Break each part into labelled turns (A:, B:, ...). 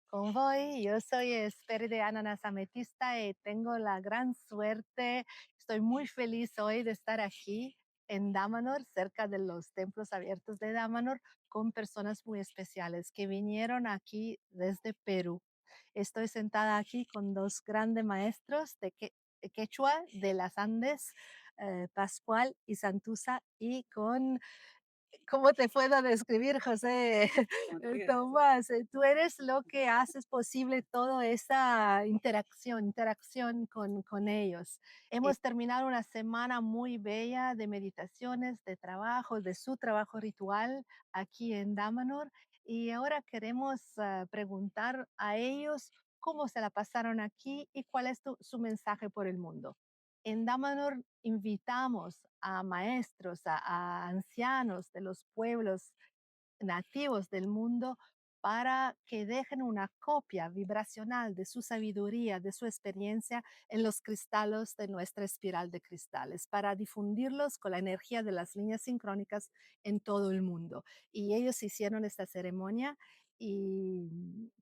A: Convoy. Yo soy Esther de Ananas Ametista y tengo la gran suerte, estoy muy feliz hoy de estar aquí en Damanor, cerca de los templos abiertos de Damanor, con personas muy especiales que vinieron aquí desde Perú. Estoy sentada aquí con dos grandes maestros de Quechua de las Andes, Pascual y Santusa, y con ¿cómo te puedo describir, José? Tomás, tú eres lo que haces posible toda esa interacción con ellos. Hemos terminado una semana muy bella de meditaciones, de trabajo, de su trabajo ritual aquí en Damanor, y ahora queremos preguntar a ellos cómo se la pasaron aquí y cuál es su mensaje por el mundo. En Damanor invitamos a maestros, a ancianos de los pueblos nativos del mundo para que dejen una copia vibracional de su sabiduría, de su experiencia en los cristalos de nuestra espiral de cristales, para difundirlos con la energía de las líneas sincrónicas en todo el mundo. Y ellos hicieron esta ceremonia y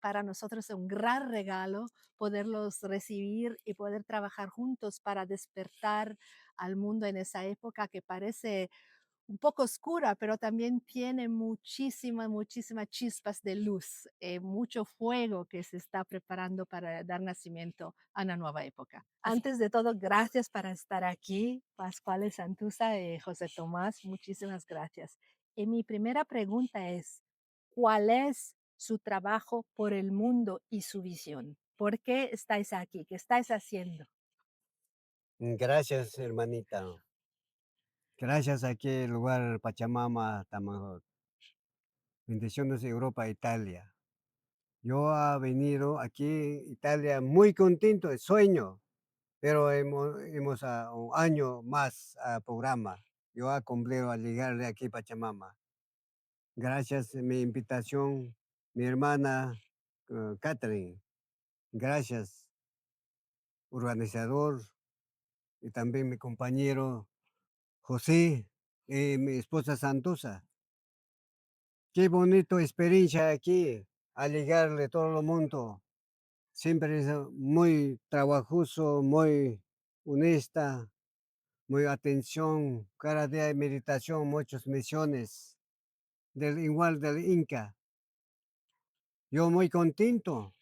A: para nosotros es un gran regalo poderlos recibir y poder trabajar juntos para despertar al mundo en esa época que parece un poco oscura, pero también tiene muchísimas chispas de luz, mucho fuego que se está preparando para dar nacimiento a una nueva época. Antes de todo, gracias para estar aquí, Pascual Santusa y José Tomás, muchísimas gracias. Y mi primera pregunta es, ¿cuál es su trabajo por el mundo y su visión? ¿Por qué estáis aquí? ¿Qué estáis haciendo?
B: Gracias, hermanita. Gracias aquí, el lugar Pachamama, Tamanjot. Bendiciones Europa, Italia. Yo he venido aquí, Italia, muy contento, de sueño, pero hemos a un año más a programa. Yo he cumplido al llegar de aquí, Pachamama. Gracias mi invitación, mi hermana Catherine. Gracias, organizador, y también mi compañero José y mi esposa Santosa. Qué bonito experiencia aquí, al llegarle todo el mundo. Siempre es muy trabajoso, muy honesta, muy atención. Cada día hay meditación, muchas misiones, del igual del Inca. Yo muy contento.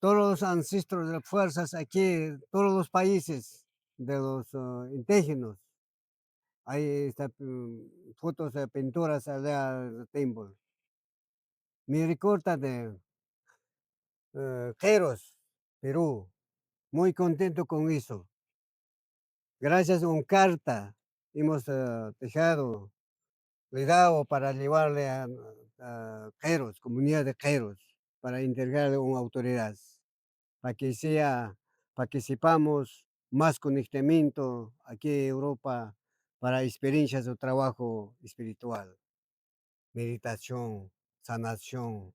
B: Todos los ancestros de las fuerzas aquí, todos los países de los indígenas. Hay fotos de pinturas allá del templo. Me recuerda de Queros, Perú. Muy contento con eso. Gracias a un carta hemos dejado, le dado para llevarle a Queros, comunidad de Queros, para entregarle una autoridad, para que sea, para que sepamos más conocimiento aquí en Europa para experiencias de trabajo espiritual, meditación, sanación,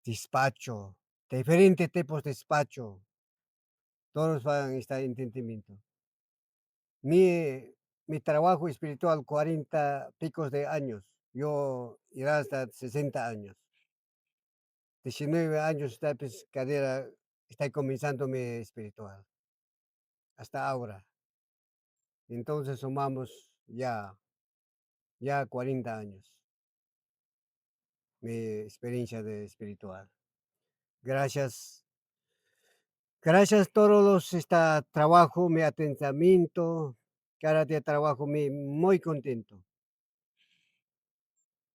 B: despacho, diferentes tipos de despacho, todos van a estar en entendimiento. Mi, mi trabajo espiritual, 40 picos de años. Yo iré hasta 60 años. 19 años está pues, cadera, está comenzando mi espiritual. Hasta ahora. Entonces sumamos ya 40 años. Mi experiencia de espiritual. Gracias. Gracias a todos los trabajo, mi atentamiento. Cada día trabajo muy contento.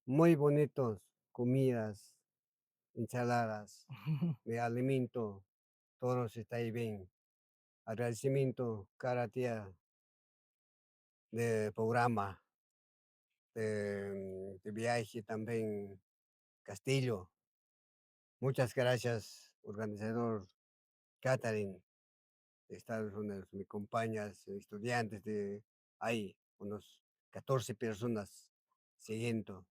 B: Muy bonitos comidas, ensaladas, de alimento, todos está ahí bien. Agradecimiento cada día de programa, de viaje también, Castillo. Muchas gracias, organizador Catherine de Estados Unidos, mis compañeras, estudiantes de ahí, unos 14 personas siguiendo,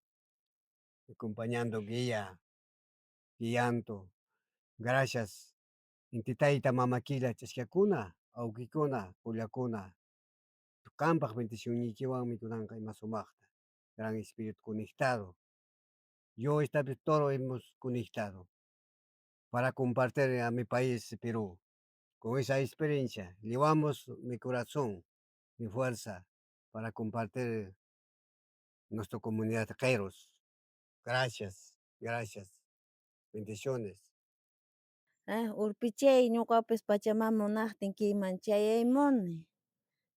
B: acompañando, guiando. Gracias. Intitaita mamakila chasquiakuna, aukikuna, pulakuna. Tukanpaq bendicionnikiwanmi kunanqa ima sumaqta. Gran Espíritu conectado. Yo esta vez todo hemos conectado. para compartir a mi país, Perú. Con esa experiencia, llevamos mi corazón, mi fuerza para compartir nuestra comunidad Kairos. Gracias, gracias. Bendiciones.
C: Urpichay ñuqapish Pachamama munaqtin kayman chayaymuni.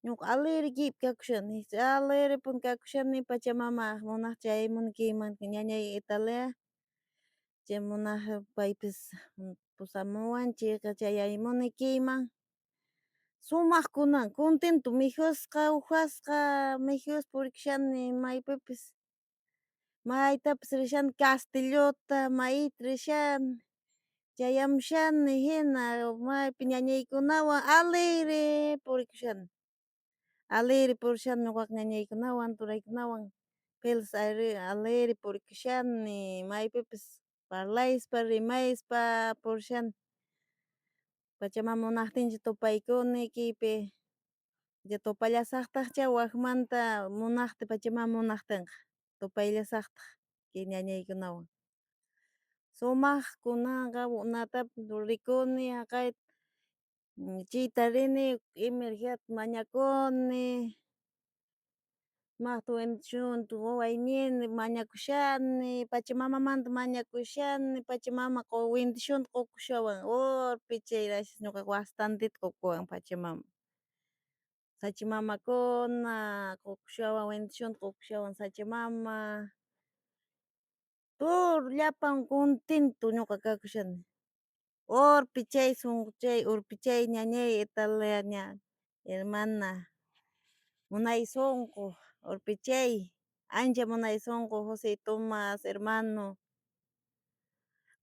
C: Ñuqa alegre kaypi kakushani, alegrepan kakushani Pachamama munaq chayaymuni kayman ñañay Italia, chay munaq paypis pusamuwanchik chayaymuni kayman. Sumaq kunan contento mijusqa, uhasqa, mijus purikashani maypipis, maytapis rishani Castillota, mayita rishani. Chayamushani hina maypi ñañaykunawan alegre purikushani, alegre purishani ñuqaqa ñañaykunawan, turaykunawan pilas alegre purikushani maypipis parlayspa, rimayaspa purishani. Pachamama munaptinchik tupaykuni kaypi, tupallasaqtaqcha wakmanta munaqti Pachamama munaptinqa, tupaylasaqtaq kay ñañaykunawan. Sumaq kunanqa natapas rikuni chayta rini energíata mañakuni, sumaqta bendicionta wawaynini mañakushani, Pachamamamanta mañakushani, Pachamama bendicionta qukushawan orpi chayrashis ñuqa bastantita qukuwan Pachamama. Sachimamakuna qukushawan bendicionta qukushawan Sachamama, puro llapan contento ñuqa kakushani. Chay Urpichay ñañay Italia ña hermana munay sunqu Urpichay, ancha munay sunqu Jose Tomas hermano,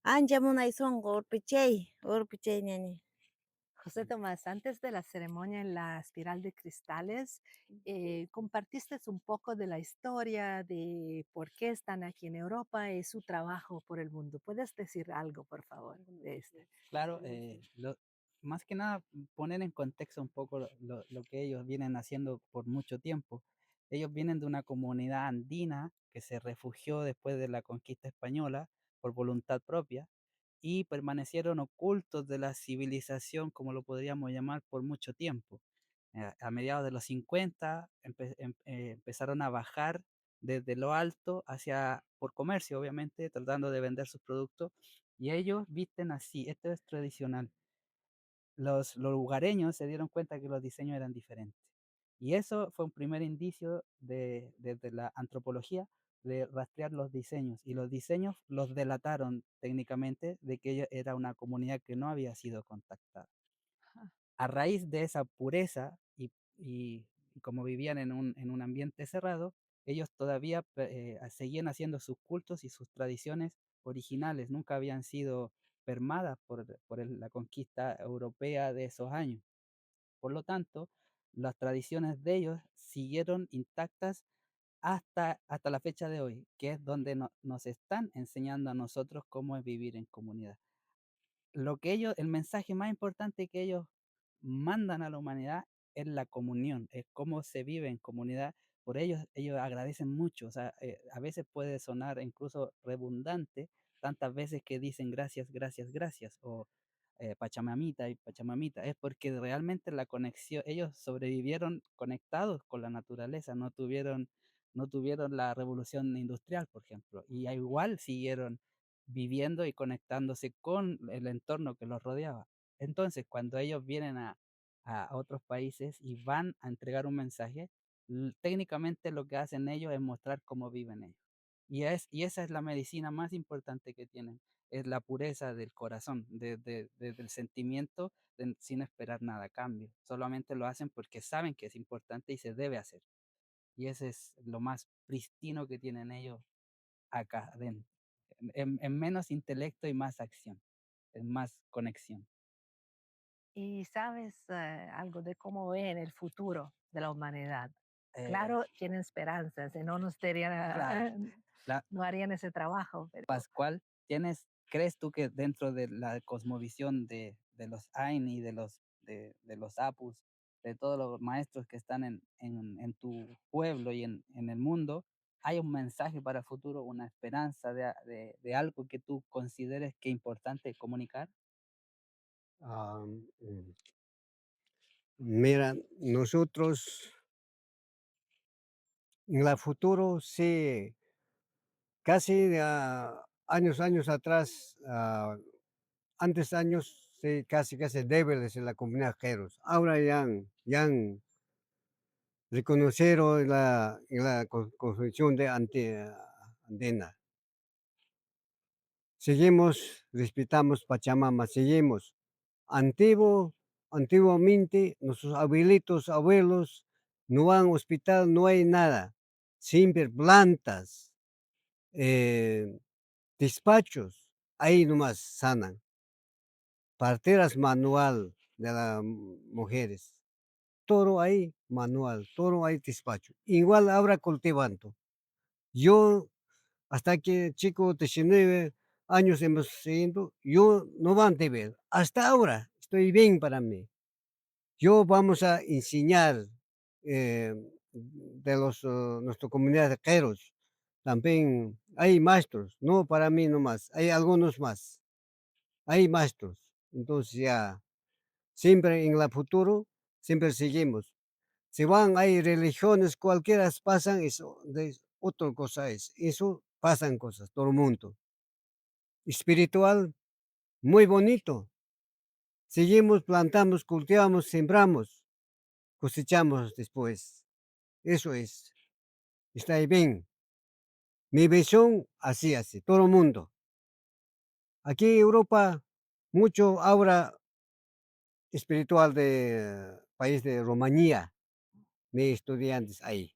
C: ancha munay sunqu Urpichay ñañay.
A: José Tomás, antes de la ceremonia en la espiral de cristales, compartiste un poco de la historia de por qué están aquí en Europa y su trabajo por el mundo. ¿Puedes decir algo, por favor, de este?
D: Claro, más que nada poner en contexto un poco lo que ellos vienen haciendo por mucho tiempo. Ellos vienen de una comunidad andina que se refugió después de la conquista española por voluntad propia y permanecieron ocultos de la civilización, como lo podríamos llamar, por mucho tiempo. A mediados de los 50 empezaron a bajar desde lo alto hacia, por comercio obviamente, tratando de vender sus productos y ellos visten así, esto es tradicional. Los lugareños se dieron cuenta que los diseños eran diferentes. Y eso fue un primer indicio desde la antropología de rastrear los diseños. Y los diseños los delataron técnicamente de que era una comunidad que no había sido contactada. A raíz de esa pureza y como vivían en un ambiente cerrado, ellos todavía seguían haciendo sus cultos y sus tradiciones originales, nunca habían sido permadas la conquista europea de esos años. Por lo tanto, las tradiciones de ellos siguieron intactas hasta la fecha de hoy, que es donde nos están enseñando a nosotros cómo es vivir en comunidad. El mensaje más importante que ellos mandan a la humanidad es la comunión, es cómo se vive en comunidad. Por ellos agradecen mucho, o sea, a veces puede sonar incluso redundante, tantas veces que dicen gracias, gracias, gracias, o Pachamamita y Pachamamita, es porque realmente la conexión, ellos sobrevivieron conectados con la naturaleza, no tuvieron la revolución industrial, por ejemplo, y igual siguieron viviendo y conectándose con el entorno que los rodeaba. Entonces, cuando ellos vienen a otros países y van a entregar un mensaje, técnicamente lo que hacen ellos es mostrar cómo viven ellos. Y esa es la medicina más importante que tienen, es la pureza del corazón, del sentimiento, sin esperar nada a cambio. Solamente lo hacen porque saben que es importante y se debe hacer. Y ese es lo más pristino que tienen ellos acá adentro. En menos intelecto y más acción, en más conexión.
A: ¿Y sabes algo de cómo ven el futuro de la humanidad?
D: Eh,
A: Claro, tienen esperanzas, si no,
D: claro, la,
A: no harían ese trabajo, pero
D: Pascual, ¿crees tú que dentro de la cosmovisión de los Ain y de los Apus, de todos los maestros que están en tu pueblo y en el mundo, ¿Hay un mensaje para el futuro, una esperanza de algo que tú consideres que es importante comunicar?
B: Ah, mm, Mira, nosotros en el futuro, sí, casi años atrás, antes años, sí, casi débiles en la comunidad Jeros. Ahora ya han reconocieron la construcción de antena. Seguimos, respetamos Pachamama, seguimos. Antiguamente, nuestros abuelitos, abuelos, no han hospital, no hay nada. Siempre plantas, eh, despachos, ahí nomás sanan. Parteras manual de las mujeres. Todo ahí manual, todo ahí despacho. Igual ahora cultivando. Yo, hasta que chico, 19 años hemos seguido, yo no van a ver. Hasta ahora estoy bien para mí. Yo vamos a enseñar de nuestra comunidad de queros. También hay maestros, no para mí nomás, hay algunos más. Hay maestros. Entonces ya, siempre en el futuro, siempre seguimos. Si van, hay religiones, cualquiera pasan, eso, otra cosa es. Eso pasan cosas, todo el mundo. Espiritual, muy bonito. Seguimos, plantamos, cultivamos, sembramos, cosechamos después. Eso es. Está ahí bien. Mi visión, así, todo el mundo. Aquí en Europa, mucho ahora espiritual de país de Rumanía, mis estudiantes ahí,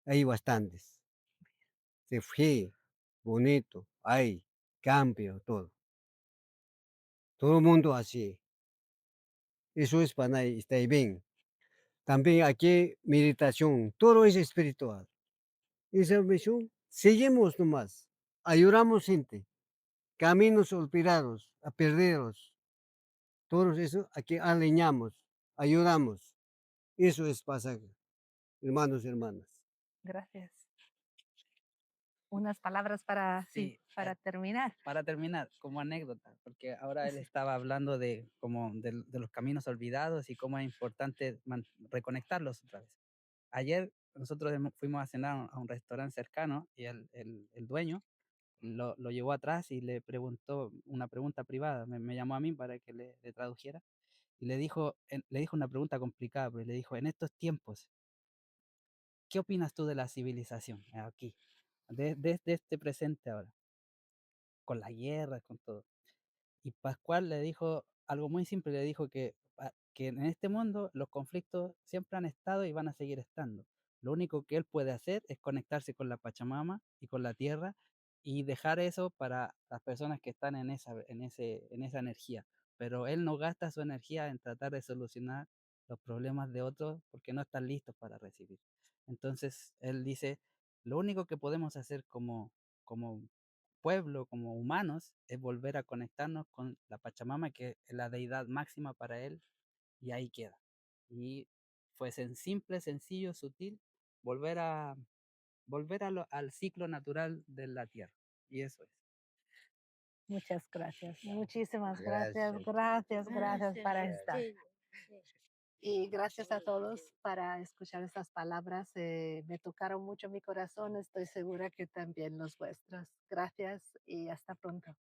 B: hay bastantes. Se fue, bonito, hay cambio, todo el mundo así. Eso es para ahí, está ahí bien. También aquí meditación, todo es espiritual. Esa misión, seguimos nomás, ayudamos gente, caminos olvidados, a perderos, todos eso aquí alineamos, ayudamos. Eso es pasaje, hermanos y hermanas.
A: Gracias. Unas palabras para, sí,
D: Sí,
A: para terminar.
D: para terminar, como anécdota, porque ahora él estaba hablando de, como de los caminos olvidados y cómo es importante reconectarlos otra vez. Ayer nosotros fuimos a cenar a un restaurante cercano y el dueño lo llevó atrás y le preguntó una pregunta privada, me llamó a mí para que le tradujera y le dijo una pregunta complicada, pero le dijo, en estos tiempos, ¿qué opinas tú de la civilización aquí, de este presente ahora, con la guerra, con todo? Y Pascual le dijo algo muy simple, le dijo que en este mundo los conflictos siempre han estado y van a seguir estando. Lo único que él puede hacer es conectarse con la Pachamama y con la tierra y dejar eso para las personas que están en esa energía. Pero él no gasta su energía en tratar de solucionar los problemas de otros porque no están listos para recibir. Entonces él dice, lo único que podemos hacer como pueblo, como humanos, es volver a conectarnos con la Pachamama, que es la deidad máxima para él, y ahí queda. Y fue simple, sencillo, sutil, volver a al ciclo natural de la tierra. Y eso es.
A: Muchas gracias. Muchísimas gracias.
B: Gracias.
A: Gracias para estar.
C: Sí,
A: Y gracias a todos para escuchar estas palabras. Me tocaron mucho mi corazón. Estoy segura que también los vuestros. Gracias y hasta pronto.